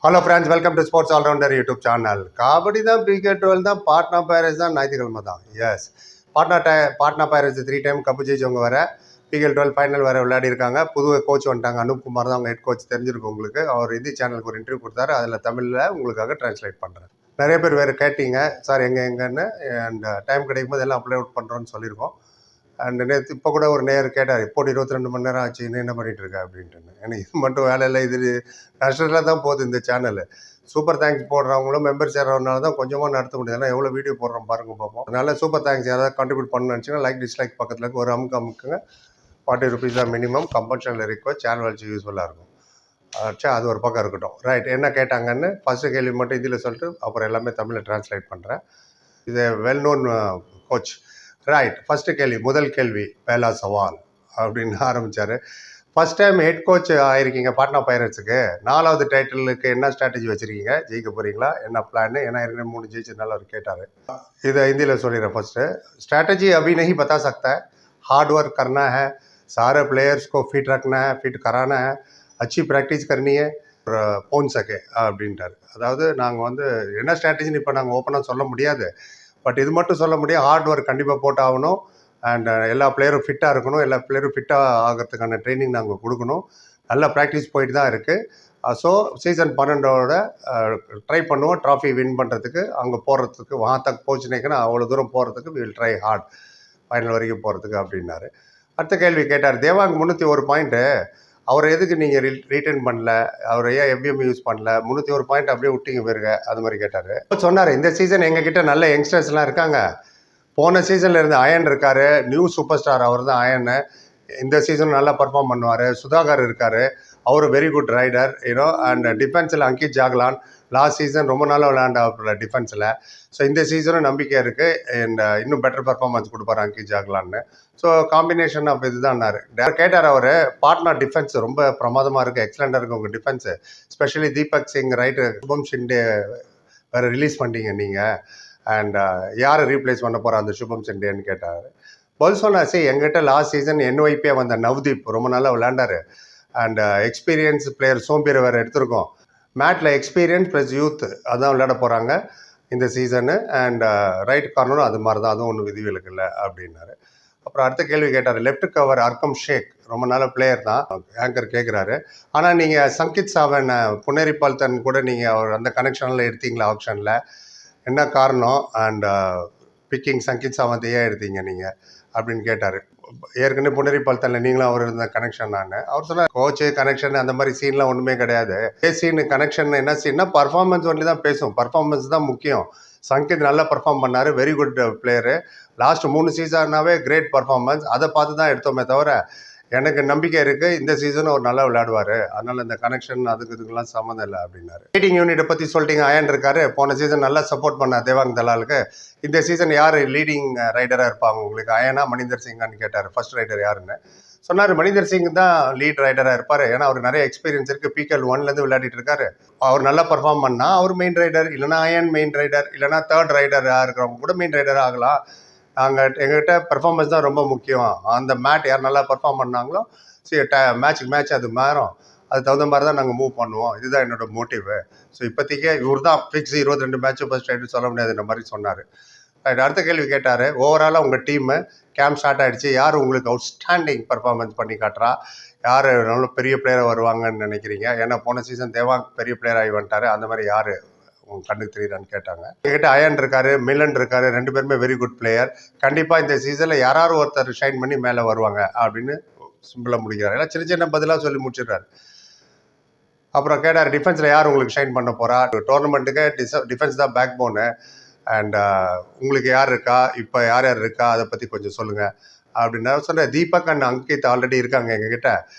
Hello friends, welcome to sports allrounder YouTube channel. Kabaddi தான், PK 12 தான், Patna Pirates தான், ஞாயிற்றுக்கிழமை தான். Yes, Patna Pirates 3 time cup ஜெயிச்சவங்க வேறு, பிகே 12 ஃபைனல் வேறு விளையாடி இருக்காங்க. புது கோச் வந்துட்டாங்க, அனூப் குமார் தான் அவங்க ஹெட் கோச். தெரிஞ்சிருக்கும் உங்களுக்கு. அவர் இந்தி சேனலுக்கு ஒரு இன்டர்வியூ கொடுத்தாரு, அதில் தமிழில் உங்களுக்காக ட்ரான்ஸ்லேட் பண்ணுறேன். நிறைய பேர் வேறு கேட்டீங்க, சார் எங்கன்னு, அண்ட் டைம் கிடைக்கும் போது எல்லாம் அப்லோட் பண்ணுறோன்னு சொல்லியிருக்கோம். அண்ட் நேற்று இப்போ கூட ஒரு நேர் கேட்டார், இப்போ 22 மணி நேரம் ஆச்சு, இன்னும் என்ன பண்ணிட்டு இருக்கா அப்படின்ட்டு. ஏன்னா இது மட்டும் வேலை இல்லை, இது நஷ்டத்தில் தான் போகுது இந்த சேனல். சூப்பர் தேங்க்ஸ் போடுறவங்களும் மெம்பர் சேர்றவனால தான் கொஞ்சமாக நடத்த முடியாது. ஏன்னா எவ்வளோ வீடியோ போடுறோம் பாருங்க பார்ப்போம். அதனால சூப்பர் தேங்க்ஸ் யாராவது கான்ட்ரிபியூட் பண்ணணும்னு நினச்சிங்கன்னா லைக் டிஸ்லைக் பக்கத்தில் ஒரு அமுக்குங்க. 40 rupees தான் மினிமம். கம்பல்ஷனில் ரிக்வஸ்ட், சேனல் வச்சு யூஸ்ஃபுல்லாக இருக்கும். ஆச்சா, அது ஒரு பக்கம் இருக்கட்டும். ரைட், என்ன கேட்டாங்கன்னு ஃபஸ்ட்டு கேள்வி மட்டும் இதில் சொல்லிட்டு அப்புறம் எல்லாமே தமிழில் ட்ரான்ஸ்லேட் பண்ணுறேன். இது well known coach. Right, first கேள்வி, முதல் கேள்வி, பேலா சவால் அப்படின்னு ஆரம்பித்தார். ஃபஸ்ட் டைம் ஹெட் கோச் ஆகிருக்கீங்க பாட்னா பைரேட்ஸுக்கு. 4வது டைட்டிலுக்கு என்ன ஸ்ட்ராட்டஜி வச்சுருக்கீங்க? ஜெயிக்க போகிறீங்களா? என்ன பிளான்? ஏன்னா ஏற்கனவே 3 ஜெயிச்சதுனால அவர் கேட்டார். இதை ஹிந்தியில் சொல்லிடுறேன். ஃபஸ்ட்டு ஸ்ட்ராட்டजी अभी नहीं बता सकता है, हार्ड वर्क करना है, सारे प्लेयर्स को फिट रखना है, फिट कराना है, अच्छी ப்ராக்டிஸ் करनी है, போன் சக்கே அப்படின்ட்டார். அதாவது நாங்கள் வந்து என்ன ஸ்ட்ராட்டஜின்னு இப்போ நாங்கள் ஓப்பனாக சொல்ல முடியாது, பட் இது மட்டும் சொல்ல முடியும், ஹார்ட் ஒர்க் கண்டிப்பாக போட்டாகணும். அண்ட் எல்லா பிளேயரும் ஃபிட்டாக இருக்கணும், எல்லா பிளேயரும் ஃபிட்டாக ஆகிறதுக்கான ட்ரைனிங் நாங்கள் கொடுக்கணும். நல்லா ப்ராக்டிஸ் போயிட்டு தான் இருக்குது. ஸோ சீசன் 12ஓட ட்ரை பண்ணுவோம் ட்ராஃபி வின் பண்ணுறதுக்கு. அங்கே போகிறதுக்கு வஹாं தக் பहुंचने அவ்வளோ தூரம் போகிறதுக்கு வில் ட்ரை ஹார்ட், ஃபைனல் வரைக்கும் போகிறதுக்கு அப்படின்னாரு. அடுத்த கேள்வி கேட்டார், தேவாங்க 301 பாயிண்ட்டு, அவரை எதுக்கு நீங்கள் ரீட்டைன் பண்ணல, அவர் ஏன் எஃபிஎம் யூஸ் பண்ணல, 301 பாயிண்ட் அப்படியே விட்டீங்க போயிருங்க, அது மாதிரி கேட்டார். சொன்னார், இந்த சீசன் எங்ககிட்ட நல்ல யங்ஸ்டர்ஸ்லாம் இருக்காங்க. போன சீசனில் இருந்து அயன் இருக்கார், நியூ சூப்பர் ஸ்டார் அவர் தான் அயன்னு. இந்த சீசன் நல்லா பர்ஃபார்ம் பண்ணுவார். சுதாகர் இருக்கார், அவர் very good raider you know. And டிஃபென்ஸில் அங்கித் ஜாக்லான் லாஸ்ட் சீசன் ரொம்ப நாளாக விளையாண்டா டிஃபென்ஸில். ஸோ இந்த சீசனும் நம்பிக்கை இருக்குது, அண்ட் இன்னும் பெட்டர் பர்ஃபார்மன்ஸ் கொடுப்பார் அங்கித் ஜாக்லான்னு. ஸோ காம்பினேஷன் ஆஃப் இதுதான்னாரு. கேட்டார் அவர், பாட்னா டிஃபென்ஸ் ரொம்ப பிரமாதமாக இருக்குது, எக்ஸலண்டாக இருக்குது உங்கள் defence, specially Deepak Singh right, Shubham Shinde வேறு ரிலீஸ் பண்ணிட்டீங்க நீங்கள், அண்ட் யாரை ரீப்ளேஸ் பண்ண போகிற அந்த சுபம் சிண்டேன்னு கேட்டார். பதில் சொன்னாச்சு, எங்கிட்ட லாஸ்ட் சீசன் என்ஒய்பியாக வந்த நவ்தீப் ரொம்ப நாளாக விளையாண்டார். அண்ட் எக்ஸ்பீரியன்ஸ் பிளேயர் சோம்பீரை வேறு எடுத்திருக்கோம். மேட்டில் எக்ஸ்பீரியன்ஸ் ப்ளஸ் யூத் அதான் விளையாட போகிறாங்க இந்த சீசனு. அண்ட் ரைட் கார்னரும் அது மாதிரி தான், அதுவும் ஒன்றும் விதிவிலக்கு இல்லை அப்படின்னாரு. அப்புறம் அடுத்த கேள்வி கேட்டார், லெஃப்ட் கவர் அர்க்கம் ஷேக் ரொம்ப நாள் பிளேயர் தான், ஆங்கர் கேட்குறாரு. ஆனால் நீங்கள் சங்கித் சாவன், புனேரி பால்தன் கூட நீங்கள் அவர் அந்த கனெக்ஷனில் எடுத்தீங்களா ஆப்ஷனில், என்ன காரணம்? அண்ட் பிக்கிங் சங்கித் சாவந்தையே எடுத்தீங்க நீங்கள் அப்படின்னு கேட்டார். ஏற்கனவே புனேரி பால்தனில் நீங்களும் அவர் இருந்த கனெக்ஷன். அவர் சொன்னார், கோச்சு கனெக்ஷன் அந்த மாதிரி சீன்லாம் ஒன்றுமே கிடையாது. சீன் கனெக்ஷன் என்ன சீன்னா பர்ஃபார்மன்ஸ் ஒன்லி தான் பேசும், பர்ஃபார்மன்ஸ் தான் முக்கியம். சங்கித் நல்லா பர்ஃபார்ம் பண்ணார், வெரி குட் பிளேயரு. லாஸ்ட் 3 சீசனாகவே கிரேட் பர்ஃபார்மன்ஸ், அதை பார்த்து தான் எடுத்தோமே தவிர எனக்கு நம்பிக்கை இருக்குது இந்த சீசனும் அவர் நல்லா விளையாடுவார், அதனால் இந்த கனெக்ஷன் அதுக்கு இதுக்கெல்லாம் சம்மந்தம் இல்லை அப்படின்னாரு. லீடிங் யூனிட்டை பற்றி சொல்லிட்டீங்க, அயன் இருக்காரு, போன சீசன் நல்லா சப்போர்ட் பண்ணார் தேவாங் தலாலுக்கு. இந்த சீசன் யார் லீடிங் ரைடராக இருப்பாங்க உங்களுக்கு, அயனா மணிந்தர் சிங்கான்னு கேட்டார். ஃபர்ஸ்ட் ரைடர் யாருன்னு சொன்னார், மணிந்தர் சிங் தான் லீட் ரைடராக இருப்பார், ஏன்னா அவர் நிறைய எக்ஸ்பீரியன்ஸ் இருக்குது, பிகேஎல் 1லேருந்து விளையாடிட்டு இருக்காரு. அவர் நல்லா பர்ஃபார்ம் பண்ணால் அவர் மெயின் ரைடர், இல்லைனா அயன் மெயின் ரைடர், இல்லைனா தேர்ட் ரைடராக இருக்கிறவங்க கூட மெயின் ரைடராக ஆகலாம். எங்ககிட்ட பெர்ஃபார்மன்ஸ் தான் ரொம்ப முக்கியம், அந்த மேட் யார் நல்லா பர்ஃபார்ம் பண்ணாங்களோ சரி மேட்சுக்கு மேட்ச் அது மாறும், அது தகுந்த மாதிரி தான் நாங்கள் மூவ் பண்ணுவோம், இதுதான் என்னோட மோட்டிவு. ஸோ இப்போதைக்கே இவர் தான் ஃபிக்ஸ் 22 மேட்ச்சு ஃபர்ஸ்ட் ரைடு சொல்ல முடியாதுன்ற மாதிரி சொன்னார். அடுத்த கேள்வி கேட்டார், ஓவராலாக உங்கள் டீமு கேம்ப் ஸ்டார்ட் ஆகிடுச்சு, யார் உங்களுக்கு அவுட்ஸ்டாண்டிங் பர்ஃபார்மன்ஸ் பண்ணி காட்டுறா, யார் நல்ல பெரிய பிளேயராக வருவாங்கன்னு நினைக்கிறீங்க? ஏன்னா போன சீசன் தேவாங் பெரிய பிளேயர் ஆகி வந்துட்டார், அந்த மாதிரி யார் உங்கள் கண்ணுக்கு தெரியுறான்னு கேட்டாங்க. என்கிட்ட அயன் இருக்காரு, மில்லன் இருக்காரு, 2 பேருமே வெரி குட் பிளேயர், கண்டிப்பாக இந்த சீசனில் யாராவது ஒருத்தர் ஷைன் பண்ணி மேலே வருவாங்க அப்படின்னு சிம்பிளாக முடிக்கிறார். ஏன்னா சின்ன சின்ன பதிலாக சொல்லி முடிச்சிடுறாரு. அப்புறம் கேட்டார், டிஃபென்ஸில் யார் உங்களுக்கு ஷைன் பண்ண போகிறா, டோர்னமெண்ட்டுக்கு டிஃபென்ஸ் தான் பேக் போனு, அண்ட் உங்களுக்கு யார் இருக்கா, இப்போ யார் யார் இருக்கா, அதை பற்றி கொஞ்சம் சொல்லுங்கள் அப்படின்னா சொன்னேன். தீபக் அண்ட் அங்கித் ஆல்ரெடி இருக்காங்க எங்ககிட்ட,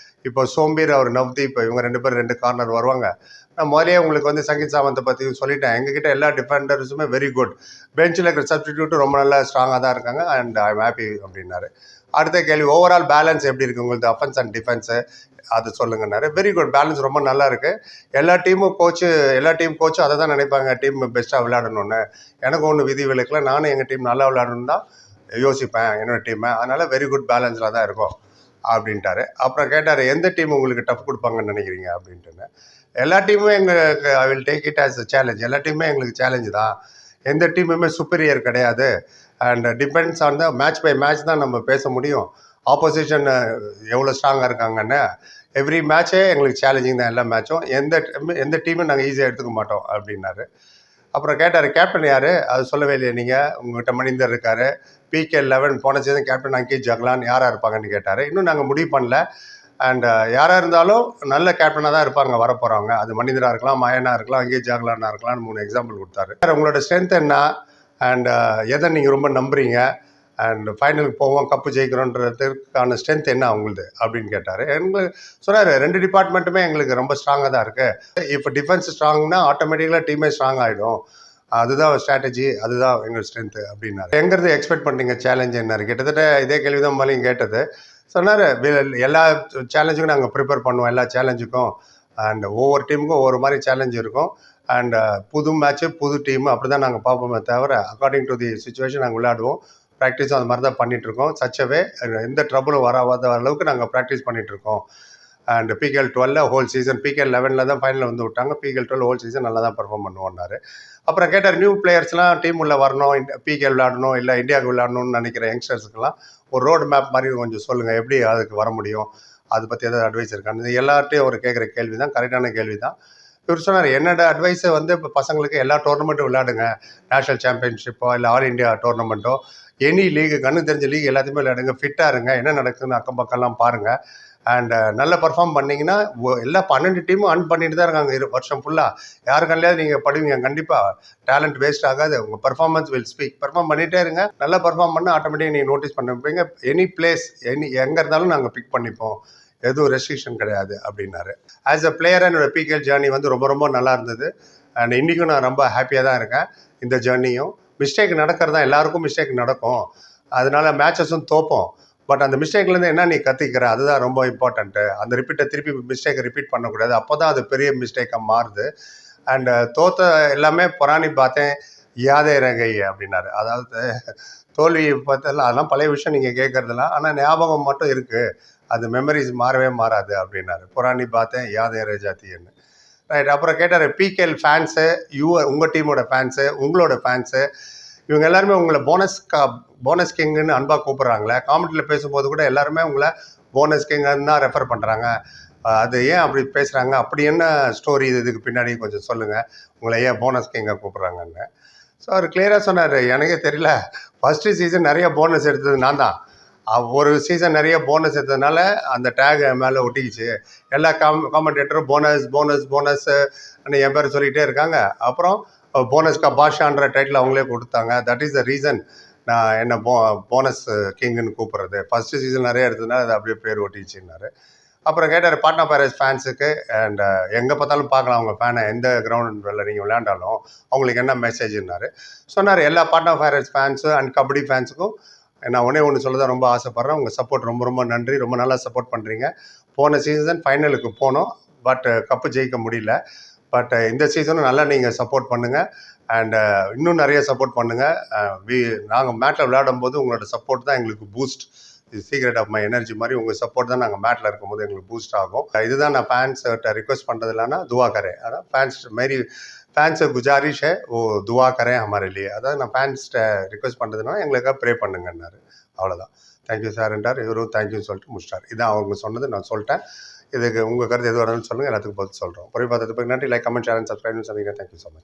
இப்போ சோம்பீர் அவர் நவ்தீப் இவங்க 2 பேர் 2 கார்னர் வருவாங்க. நான் முதலே உங்களுக்கு வந்து சங்கித் சாவந்தை பற்றி சொல்லிட்டேன், எங்ககிட்ட எல்லா டிஃபெண்டர்ஸுமே வெரி குட், பெஞ்சில் இருக்கிற சப்ஸ்டிடியூட்டும் ரொம்ப நல்லா ஸ்ட்ராங்காக தான் இருக்காங்க, அண்ட் ஐ எம் ஹாப்பி அப்படின்னாரு. அடுத்த கேள்வி, ஓவரால் பேலன்ஸ் எப்படி இருக்குது உங்களுக்கு, அஃபென்ஸ் அண்ட் டிஃபென்ஸு அது சொல்லுங்கன்னாரு. வெரி குட், பேலன்ஸ் ரொம்ப நல்லா இருக்குது. எல்லா டீம் கோச்சும் அதை தான் நினைப்பாங்க, டீம் பெஸ்ட்டாக விளையாடணுன்னு. எனக்கு ஒன்று விதி விலக்கல, நானும் எங்கள் டீம் நல்லா விளையாடணுன்னு தான் யோசிப்பேன் என்னோடய டீமை, அதனால் வெரி குட் பேலன்ஸில் தான் இருக்கும் அப்படின்ட்டாரு. அப்புறம் கேட்டார், எந்த டீம் உங்களுக்கு டஃப் கொடுப்பாங்கன்னு நினைக்கிறீங்க அப்படின்ட்டுன்னு. எல்லா டீமுமே எங்களுக்கு I will take it as a challenge. எல்லா டீமுமே எங்களுக்கு சேலஞ்சு தான். எந்த டீமுமே சுப்பீரியர் கிடையாது. And depends on the match by match தான் நம்ம பேச முடியும். ஆப்போசிஷன் எவ்வளோ ஸ்ட்ராங்காக இருக்காங்கன்னு. எவ்ரி மேட்சே எங்களுக்கு சேலஞ்சிங் தான் எல்லா மேட்சும். எந்த டீமும் நாங்கள் ஈஸியாக எடுத்துக்க மாட்டோம் அப்படின்னாரு. அப்புறம் கேட்டார் கேப்டன் யார், அது சொல்லவே இல்லையே நீங்கள், உங்கள்கிட்ட மணிந்தர் இருக்கார், PK11 போன சீசன் கேப்டன் அங்கேஜ் ஜக்லான் யாராக இருப்பாங்கன்னு கேட்டார். இன்னும் நாங்கள் முடிவு பண்ணல. அண்ட் யாராக இருந்தாலும் நல்ல கேப்டனாக தான் இருப்பாங்க வரப்போகிறவங்க. அது மனிதராக இருக்கலாம், மயனா இருக்கலாம், அங்கேஜ் ஜக்லானா இருக்கலாம். 3 எக்ஸாம்பிள் கொடுத்தாரு. உங்களோட ஸ்ட்ரென்த் என்ன, அண்ட் எதை நீங்கள் ரொம்ப நம்புறீங்க, அண்ட் ஃபைனலுக்கு போவோம் கப்பு ஜெயிக்கிறோன்றதுக்கான ஸ்ட்ரென்த் என்ன அவங்களுது அப்படின்னு கேட்டார். எங்களுக்கு சொன்னார் 2 டிபார்ட்மெண்ட்டுமே எங்களுக்கு ரொம்ப ஸ்ட்ராங்காக தான் இருக்குது. இப்போ டிஃபென்ஸ் ஸ்ட்ராங்னா ஆட்டோமேட்டிக்கலாக டீமே ஸ்ட்ராங் ஆகிடும். அதுதான் ஸ்ட்ராட்டஜி, அதுதான் எங்கள் ஸ்ட்ரென்த்து அப்படின்னாரு. எங்கிறது எக்ஸ்பெக்ட் பண்ணுறீங்க சேலஞ்ச் என்னாரு, கிட்டத்தட்ட இதே கேள்வி தான் மலையும் கேட்டது. சொன்னார் எல்லா சேலஞ்சுக்கும் நாங்கள் ப்ரிப்பேர் பண்ணுவோம், எல்லா சேலஞ்சுக்கும். அண்ட் ஒவ்வொரு டீமுக்கும் ஒவ்வொரு மாதிரி சேலஞ்ச் இருக்கும். அண்ட் புது மேட்ச்சு புது டீமு அப்படி தான் நாங்கள் பார்ப்போமே தவிர அக்கார்டிங் டு தி சுச்சுவேஷன் நாங்கள் விளையாடுவோம். ப்ராக்டிஸும் அது மாதிரி தான் பண்ணிகிட்ருக்கோம். சச்சவே எந்த ட்ரபுளும் வராத அளவுக்கு நாங்கள் ப்ராக்டிஸ் பண்ணிகிட்ருக்கோம். And PKL12 whole season, PKL11 தான் ஃபைனலில் வந்து விட்டாங்க. PKL12 ஹோல் சீசன் நல்லா தான் பெர்ஃபார்ம் பண்ணுவோன்னாரு. அப்புறம் கேட்டார் நியூ பிளேயர்ஸ்லாம் டீம் உள்ளே வரணும், PKL விளையாடணும், இல்லை இந்தியாவுக்கு விளையாடணும்னு நினைக்கிற யங்ஸ்டர்ஸுக்கெல்லாம் ஒரு ரோடு மேப் மாதிரி கொஞ்சம் சொல்லுங்கள், எப்படி அதுக்கு வர முடியும், அதை பற்றி ஏதாவது அட்வைஸ் இருக்கான்னு எல்லார்ட்டையும் அவர் கேட்குற கேள்வி தான், கரெக்டான கேள்வி தான். இவர் சொன்னார் என்னோட அட்வைஸை வந்து இப்போ பசங்களுக்கு எல்லா டோர்னமெண்ட்டும் விளையாடுங்க, நேஷனல் சாம்பியன்ஷிப்போ இல்லை ஆல் இண்டியா டோர்னமெண்ட்டோ எனி லீகு, கண்ணு தெரிஞ்ச லீக் எல்லாத்தையுமே விளையாடுங்க, ஃபிட்டாக இருங்க, என்ன நடக்குதுன்னு அக்கம் பக்கம்லாம் பாருங்கள். அண்ட் நல்லா பர்ஃபார்ம் பண்ணிங்கன்னா எல்லா 12 டீமும் அர்ன் பண்ணிட்டு தான் இருக்காங்க வருஷம் ஃபுல்லாக. யாருக்கல்லையாவது நீங்கள் படுவீங்க, கண்டிப்பாக டேலண்ட் வேஸ்ட் ஆகாது, உங்கள் பர்ஃபார்மன்ஸ் வில் ஸ்பீக். பர்ஃபார்ம் பண்ணிகிட்டே இருங்க, நல்லா பர்ஃபார்ம் பண்ணால் ஆட்டோமேட்டிக்காக நீங்கள் நோட்டீஸ் பண்ணிப்பீங்க. எனி பிளேஸ் எங்கே இருந்தாலும் நாங்கள் பிக் பண்ணிப்போம், எதுவும் ரெஸ்ட்ரிக்ஷன் கிடையாது அப்படின்னாரு. ஆஸ் அ பிளேயராக என்னோடய PKL ஜேர்னி வந்து ரொம்ப ரொம்ப நல்லா இருந்தது. அண்ட் இன்றைக்கும் நான் ரொம்ப ஹாப்பியாக தான் இருக்கேன். இந்த ஜேர்னியும் மிஸ்டேக் நடக்கிறது தான், எல்லாருக்கும் மிஸ்டேக் நடக்கும், அதனால மேட்சஸும் தோப்போம். பட் அந்த மிஸ்டேக்லேருந்து என்ன நீ கற்றுக்கிற, அதுதான் ரொம்ப இம்பார்ட்டண்ட்டு. அந்த திருப்பி மிஸ்டேக்கை ரிப்பீட் பண்ணக்கூடாது, அப்போ தான் அது பெரிய மிஸ்டேக்காக மாறுது. அண்டு தோத்த எல்லாமே புராணி பார்த்தேன் யாதே ரகை அப்படின்னாரு. அதாவது தோல்வி பார்த்தெல்லாம் அதெல்லாம் பழைய விஷயம் நீங்கள் கேட்குறதுலாம், ஆனால் ஞாபகம் மட்டும் இருக்குது, அது மெமரிஸ் மாறவே மாறாது அப்படின்னாரு. புராணி பார்த்தேன் யாதே ரஜாத்தின்னு. ரைட். அப்புறம் கேட்டார் PKL ஃபேன்ஸு, உங்கள் டீமோட ஃபேன்ஸு, உங்களோட ஃபேன்ஸு, இவங்க எல்லாருமே உங்களை போனஸ் கிங்குன்னு அன்பாக கூப்பிட்றாங்களே, காமெண்ட்டில் பேசும்போது கூட எல்லாருமே உங்களை போனஸ் கிங்குன்னு தான் ரெஃபர் பண்ணுறாங்க, அது ஏன் அப்படி பேசுகிறாங்க, அப்படி என்ன ஸ்டோரி இதுக்கு பின்னாடி கொஞ்சம் சொல்லுங்கள், உங்களை ஏன் போனஸ் கிங்கை கூப்பிட்றாங்கன்னு. ஸோ அவர் கிளியராக சொன்னார், எனக்கே தெரியல, ஃபஸ்ட்டு சீசன் நிறைய போனஸ் எடுத்தது நான் தான், ஒரு சீசன் நிறைய போனஸ் எடுத்ததுனால அந்த டேக் என் மேலே ஒட்டிக்கிச்சு. எல்லா காமெண்டேட்டரும் போனஸ் போனஸ் போனஸ் என் பேர் சொல்லிகிட்டே இருக்காங்க. அப்புறம் போனஸ்கா பாஷான்ற டைட்டில் அவங்களே கொடுத்தாங்க. தட் இஸ் த ரீசன் நான் என்ன போனஸ் கிங்குன்னு கூப்பிட்றது. ஃபஸ்ட்டு சீசன் நிறைய எடுத்ததுனால அது அப்படியே பேர் ஒட்டிச்சுன்னாரு. அப்புறம் கேட்டார் பாட்னா பைரேட்ஸ் ஃபேன்ஸுக்கு, அண்ட் எங்கே பார்த்தாலும் பார்க்கலாம் அவங்க ஃபேனை, எந்த கிரவுண்டில் நீங்கள் விளையாண்டாலும் அவங்களுக்கு என்ன மெசேஜ்னாரு. சொன்னார் எல்லா Patna Pirates fans and kabaddi ஃபேன்ஸுக்கும் நான் ஒன்று சொல்ல தான் ரொம்ப ஆசைப்பட்றேன். உங்கள் சப்போர்ட் ரொம்ப ரொம்ப நன்றி, ரொம்ப நல்லா சப்போர்ட் பண்ணுறீங்க. போன சீசன் ஃபைனலுக்கு போனோம், பட் கப்பு ஜெயிக்க முடியல. பட் இந்த சீசனும் நல்லா நீங்கள் சப்போர்ட் பண்ணுங்கள், அண்ட் இன்னும் நிறைய சப்போர்ட் பண்ணுங்கள். நாங்கள் மேட்டில் விளையாடும் போது உங்களோட சப்போர்ட் தான் எங்களுக்கு பூஸ்ட். இது சீக்ரெட் ஆஃப் மை எனர்ஜி மாதிரி உங்கள் சப்போர்ட் தான் நாங்கள் மேட்டில் இருக்கும்போது எங்களுக்கு பூஸ்ட் ஆகும். இதுதான் நான் ஃபேன்ஸ்கிட்ட ரிக்வெஸ்ட் பண்ணுறது இல்லைன்னா துவா கரேன். அதான் ஃபேன்ஸை குஜாரிஷ் ஹே ஓ துவா கரேன் ஹமாரே லியே. அதாவது நான் ஃபேன்ஸ்கிட்ட ரிக்வெஸ்ட் பண்ணுறதுனா எங்களுக்காக ப்ரே பண்ணுங்கன்னாரு. அவ்வளோதான். தேங்க்யூ சார்ன்றார். இவரும் தேங்க்யூன்னு சொல்லிட்டு முடிச்சிட்டார். இதான் அவங்க சொன்னது, நான் சொல்லிட்டேன். இதுக்கு உங்கள் கருத்து எது வரணும்னு சொல்லுங்கள், எல்லாத்துக்கும் பார்த்து சொல்கிறோம். பொறி பார்த்ததுக்கு நன்றி. லைக், கமெண்ட், ஷேர் அண்ட் சப்ஸ்கிரைப்னு சொன்னீங்க. Thank you so much.